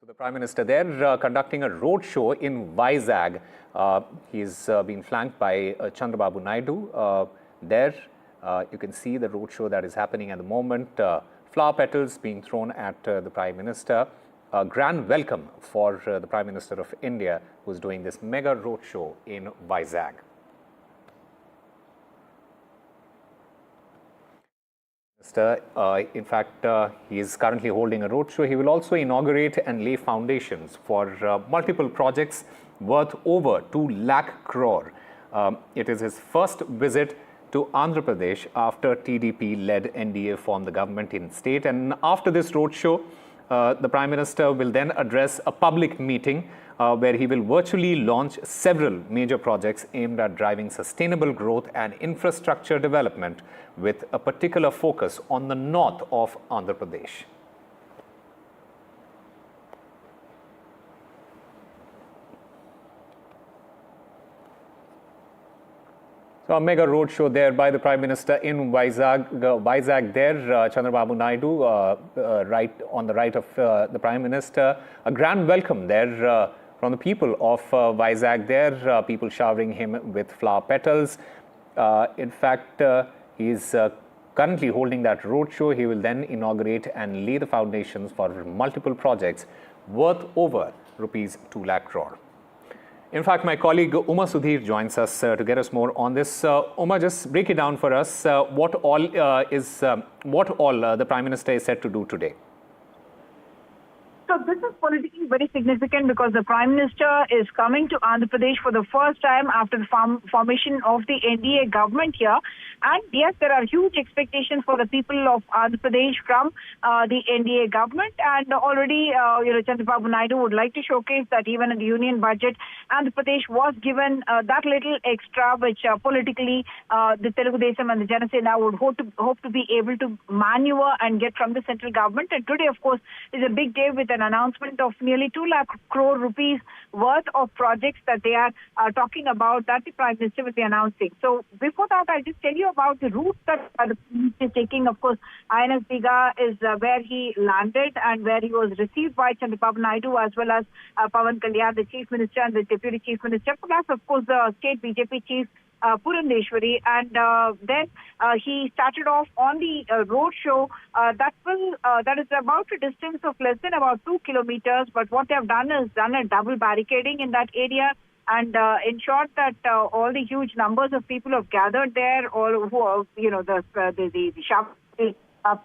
So the Prime Minister there conducting a roadshow in Vizag. He's been flanked by Chandrababu Naidu. There you can see the roadshow that is happening at the moment. Flower petals being thrown at the Prime Minister. A grand welcome for the Prime Minister of India, who's doing this mega roadshow in Vizag. In fact, he is currently holding a roadshow. He will also inaugurate and lay foundations for multiple projects worth over 2 lakh crore. It is his first visit to Andhra Pradesh after TDP-led NDA formed the government in state. And after this roadshow, the Prime Minister will then address a public meeting where he will virtually launch several major projects aimed at driving sustainable growth and infrastructure development with a particular focus on the north of Andhra Pradesh. So a mega roadshow there by the Prime Minister in Vizag there, Chandrababu Naidu, right on the right of the Prime Minister. A grand welcome there from the people of Vizag there, people showering him with flower petals. In fact, he is currently holding that roadshow. He will then inaugurate and lay the foundations for multiple projects worth over rupees 2 lakh crore. In fact, my colleague Uma Sudhir joins us to get us more on this. Uma, just break it down for us. What all the Prime Minister is set to do today? So this is politically very significant because the Prime Minister is coming to Andhra Pradesh for the first time after the formation of the NDA government here. And yes, there are huge expectations for the people of Andhra Pradesh from the NDA government. And already, Chandrababu Naidu would like to showcase that even in the union budget, Andhra Pradesh was given that little extra, which politically the Telugu Desam and the Janasena would hope to be able to maneuver and get from the central government. And today, of course, is a big day with an announcement of nearly 2 lakh crore rupees worth of projects that they are talking about that the Prime Minister will be announcing. So before that, I'll just tell you about the route that the Minister is taking. Of course, INS Diga is where he landed and where he was received by Chandrababu Naidu as well as Pawan Kalyan, the Chief Minister and the Deputy Chief Minister, plus of course the State BJP Chief Purandeshwari, and then he started off on the road show that is about a distance of less than about 2 kilometers. But what they have done is done a double barricading in that area and ensured that all the huge numbers of people have gathered there. All who are, the sharp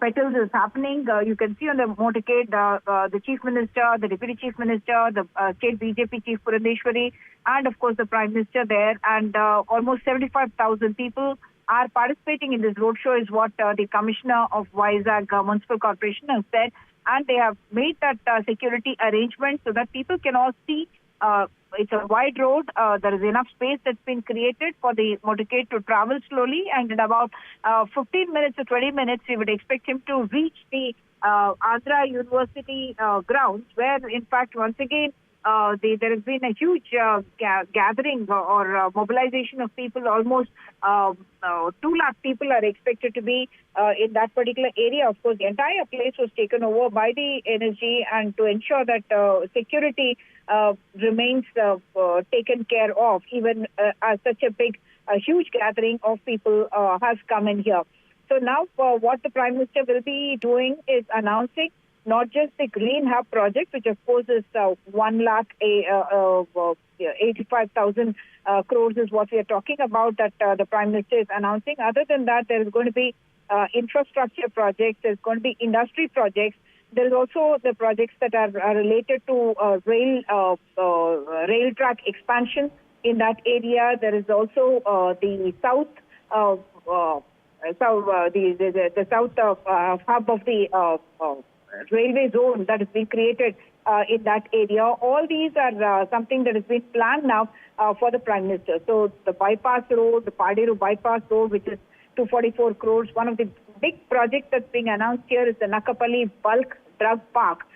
petals is happening. You can see on the motorcade the Chief Minister, the Deputy Chief Minister, the State BJP Chief Purandeshwari, and of course the Prime Minister there. And almost 75,000 people are participating in this roadshow, is what the Commissioner of Vizag Municipal Corporation has said. And they have made that security arrangement so that people can all see. It's a wide road. There is enough space that's been created for the motorcade to travel slowly. And in about 15 minutes to 20 minutes, we would expect him to reach the Andhra University grounds, where, in fact, once again, there has been a huge gathering or mobilization of people. Almost 2 lakh people are expected to be in that particular area. Of course, the entire place was taken over by the NSG, and to ensure that security remains taken care of, even as such a big, huge gathering of people has come in here. So now what the Prime Minister will be doing is announcing not just the Green Hub project, which of course is 1,85,000 crores is what we are talking about, that the Prime Minister is announcing. Other than that, there is going to be infrastructure projects, there's going to be industry projects. There is also the projects that are related to rail track expansion in that area. There is also the south hub of the railway zone that has been created in that area. All these are something that has been planned now for the Prime Minister. So the bypass road, the Paderu bypass road, which is 244 crores. One of the big projects that's being announced here is the Nakapalli Bulk Drug Park,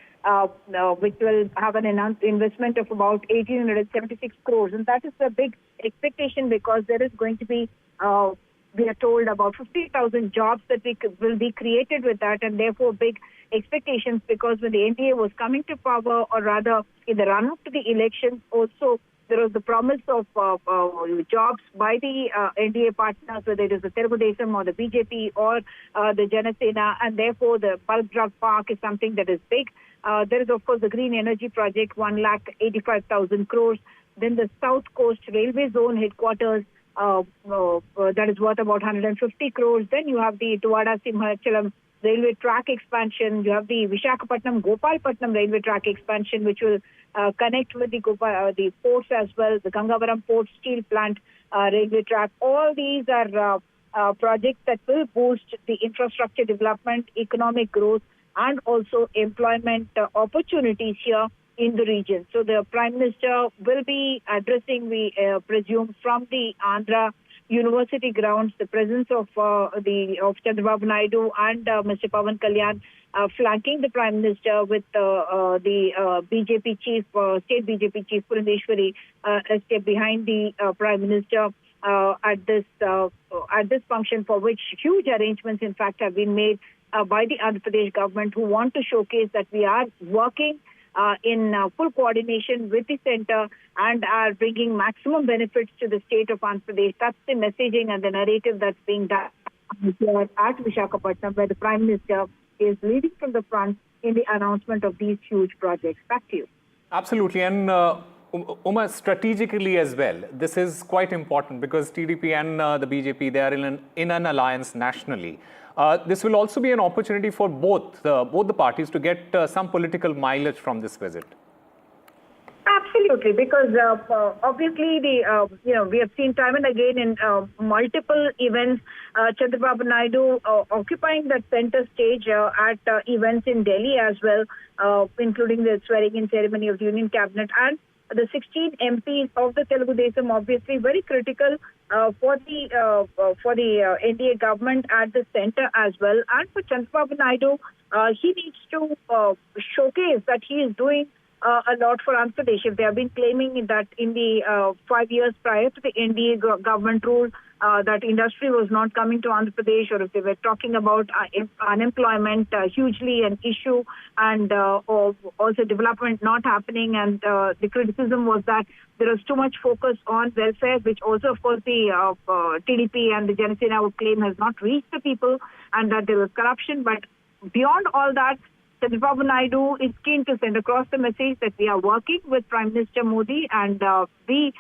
which will have an investment of about 1,876 crores. And that is a big expectation because there is going to be we are told about 50,000 jobs that will be created with that, and therefore big expectations, because when the NDA was coming to power, or rather in the run-up to the elections, also there was the promise of jobs by the NDA partners, whether it is the Telugu Desam or the BJP or the Janasena, and therefore the bulk drug park is something that is big. There is, of course, the green energy project, 1,85,000 crores. Then the South Coast Railway Zone headquarters, that is worth about 150 crores. Then you have the Tuwada Simhachalam railway track expansion. You have the Visakhapatnam Gopalpatnam railway track expansion, which will connect with the ports as well. The Gangavaram Port Steel Plant railway track. All these are projects that will boost the infrastructure development, economic growth, and also employment opportunities here in the region. So the Prime Minister will be addressing, we presume, from the Andhra University grounds, the presence of Chandrababu Naidu and Mr. Pawan Kalyan flanking the Prime Minister with the BJP chief, state BJP chief Purandeshwari, step behind the Prime Minister at this function, for which huge arrangements, in fact, have been made by the Andhra Pradesh government, who want to showcase that we are working in full coordination with the centre and are bringing maximum benefits to the state of Andhra Pradesh. That's the messaging and the narrative that's being done here at Visakhapatnam, where the Prime Minister is leading from the front in the announcement of these huge projects. Back to you. Absolutely. And Uma, strategically as well, this is quite important because TDP and the BJP, they are in an alliance nationally. This will also be an opportunity for both the parties to get some political mileage from this visit. Absolutely, because obviously we have seen time and again in multiple events, Chandrababu Naidu occupying that center stage at events in Delhi as well, including the swearing-in ceremony of the Union Cabinet, and the 16 MPs of the Telugu Desam, obviously very critical for the NDA government at the center as well. And for Chandrababu Naidu, he needs to showcase that he is doing a lot for Andhra Pradesh. If they have been claiming that in the 5 years prior to the NDA government rule, that industry was not coming to Andhra Pradesh, or if they were talking about unemployment hugely an issue, and also development not happening, and the criticism was that there was too much focus on welfare, which also, of course, the TDP and the Janasena would claim has not reached the people, and that there was corruption. But beyond all that, Chandrababu Naidu is keen to send across the message that we are working with Prime Minister Modi, and they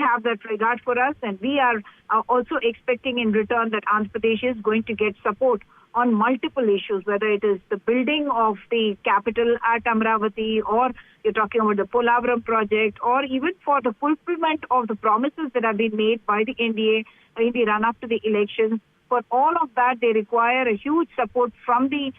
have that regard for us, and we are also expecting in return that Andhra Pradesh is going to get support on multiple issues, whether it is the building of the capital at Amravati, or you're talking about the Polavaram project, or even for the fulfillment of the promises that have been made by the NDA in the run-up to the elections. For all of that, they require a huge support from the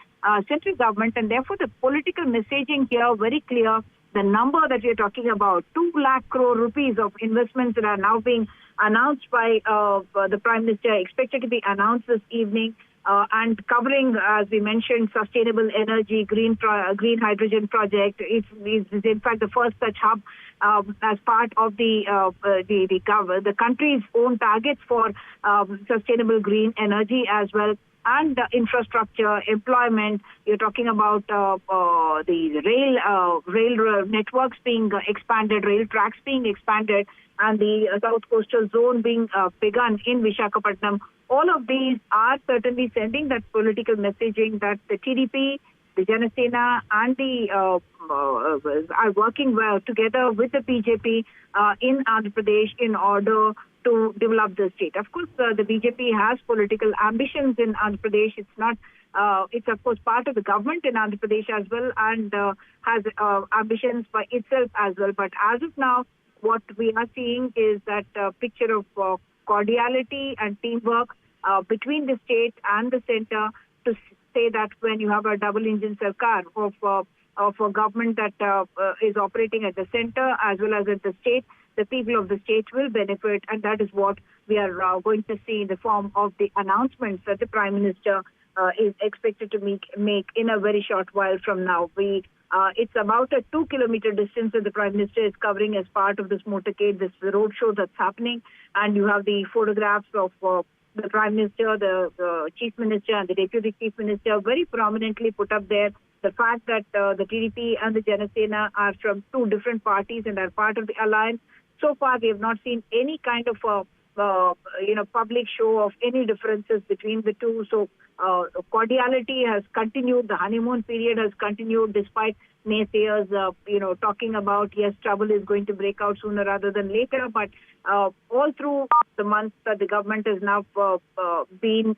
central government, and therefore the political messaging here very clear. The number that we are talking about, 2 lakh crore rupees of investments that are now being announced by the Prime Minister, expected to be announced this evening, and covering, as we mentioned, sustainable energy, green hydrogen project. It's in fact the first such hub as part of the country's own targets for sustainable green energy as well. And infrastructure, employment, you're talking about the rail networks being expanded, rail tracks being expanded, and the South Coastal Zone being begun in Visakhapatnam. All of these are certainly sending that political messaging that the TDP, the Janasena, and the are working well together with the BJP in Andhra Pradesh in order to develop the state. Of course, the BJP has political ambitions in Andhra Pradesh. It's not. It's of course part of the government in Andhra Pradesh as well, and has ambitions by itself as well. But as of now, what we are seeing is that picture of cordiality and teamwork between the state and the centre, to say that when you have a double-engine sarkar of a government that is operating at the centre as well as at the state, the people of the state will benefit, and that is what we are going to see in the form of the announcements that the Prime Minister is expected to make in a very short while from now. It's about a 2-kilometer distance that the Prime Minister is covering as part of this motorcade, this roadshow that's happening, and you have the photographs of the Prime Minister, the Chief Minister and the Deputy Chief Minister very prominently put up there the fact that the TDP and the Janasena are from two different parties and are part of the alliance. So far, we have not seen any kind of public show of any differences between the two. So cordiality has continued. The honeymoon period has continued despite naysayers, talking about, yes, trouble is going to break out sooner rather than later. But all through the months that the government has now been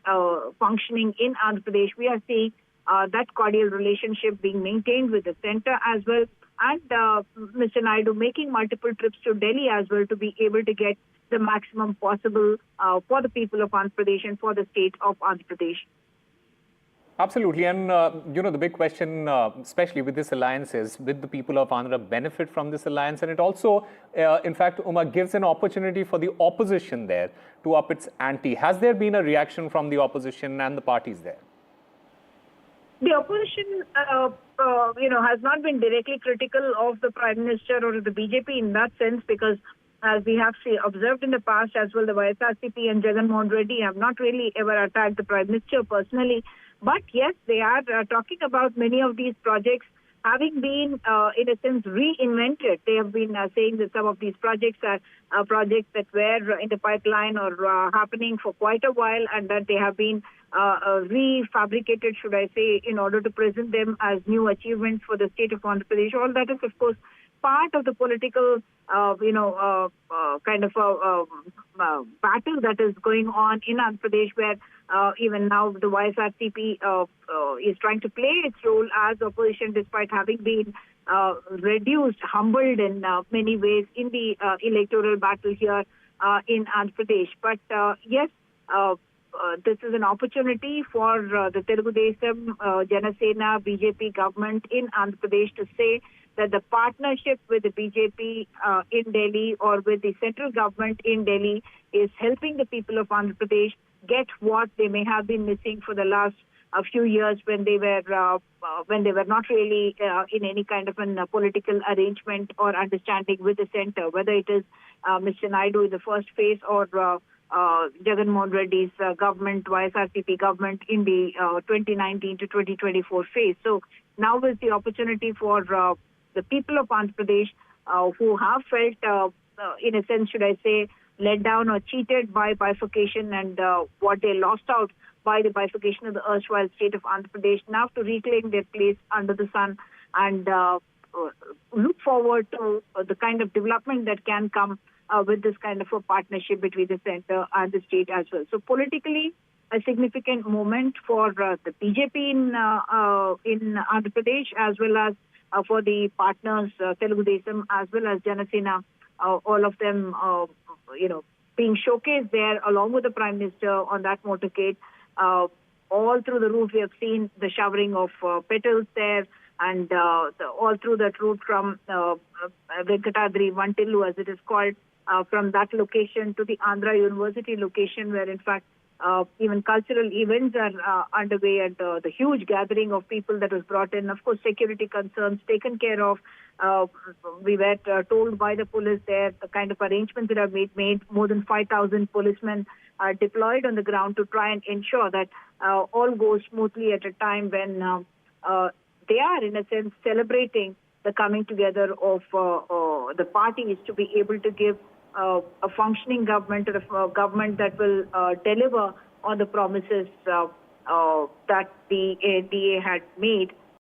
functioning in Andhra Pradesh, we are seeing that cordial relationship being maintained with the centre as well. And Mr. Naidu making multiple trips to Delhi as well to be able to get the maximum possible for the people of Andhra Pradesh and for the state of Andhra Pradesh. Absolutely. And, the big question, especially with this alliance, is will the people of Andhra benefit from this alliance? And it also, in fact, Uma, gives an opportunity for the opposition there to up its ante. Has there been a reaction from the opposition and the parties there? The opposition, has not been directly critical of the Prime Minister or the BJP in that sense, because as we have observed in the past as well, the YSRCP and Jagan Mohan Reddy have not really ever attacked the Prime Minister personally. But yes, they are talking about many of these projects having been, in a sense, reinvented. They have been saying that some of these projects are projects that were in the pipeline or happening for quite a while, and that they have been refabricated, should I say, in order to present them as new achievements for the state of Andhra Pradesh. All that is, of course, part of the political, battle that is going on in Andhra Pradesh, where even now the YSRCP is trying to play its role as opposition, despite having been reduced, humbled in many ways in the electoral battle here in Andhra Pradesh. But yes, this is an opportunity for the Telugu Desam, Janasena, BJP government in Andhra Pradesh to say that the partnership with the BJP in Delhi or with the central government in Delhi is helping the people of Andhra Pradesh get what they may have been missing for the last few years when they were not really in any kind of a political arrangement or understanding with the centre, whether it is Mr. Naidu in the first phase or Jagan Mohan Reddy's government, YSRCP government in the 2019 to 2024 phase. So now is the opportunity for the people of Andhra Pradesh who have felt, in a sense, should I say, let down or cheated by bifurcation and what they lost out by the bifurcation of the erstwhile state of Andhra Pradesh, now to reclaim their place under the sun and look forward to the kind of development that can come with this kind of a partnership between the centre and the state as well. So politically, a significant moment for the BJP in Andhra Pradesh, as well as for the partners, Telugu Desam, as well as Janasena, all of them, being showcased there along with the Prime Minister on that motorcade. All through the route, we have seen the showering of petals there, and all through that route from Venkatadri, Vantillu, as it is called, from that location to the Andhra University location, where in fact even cultural events are underway, and the huge gathering of people that was brought in. Of course, security concerns taken care of. We were told by the police there the kind of arrangements that have made more than 5,000 policemen are deployed on the ground to try and ensure that all goes smoothly at a time when they are, in a sense, celebrating the coming together of the parties to be able to give a functioning government, or a government that will deliver on the promises that the NDA had made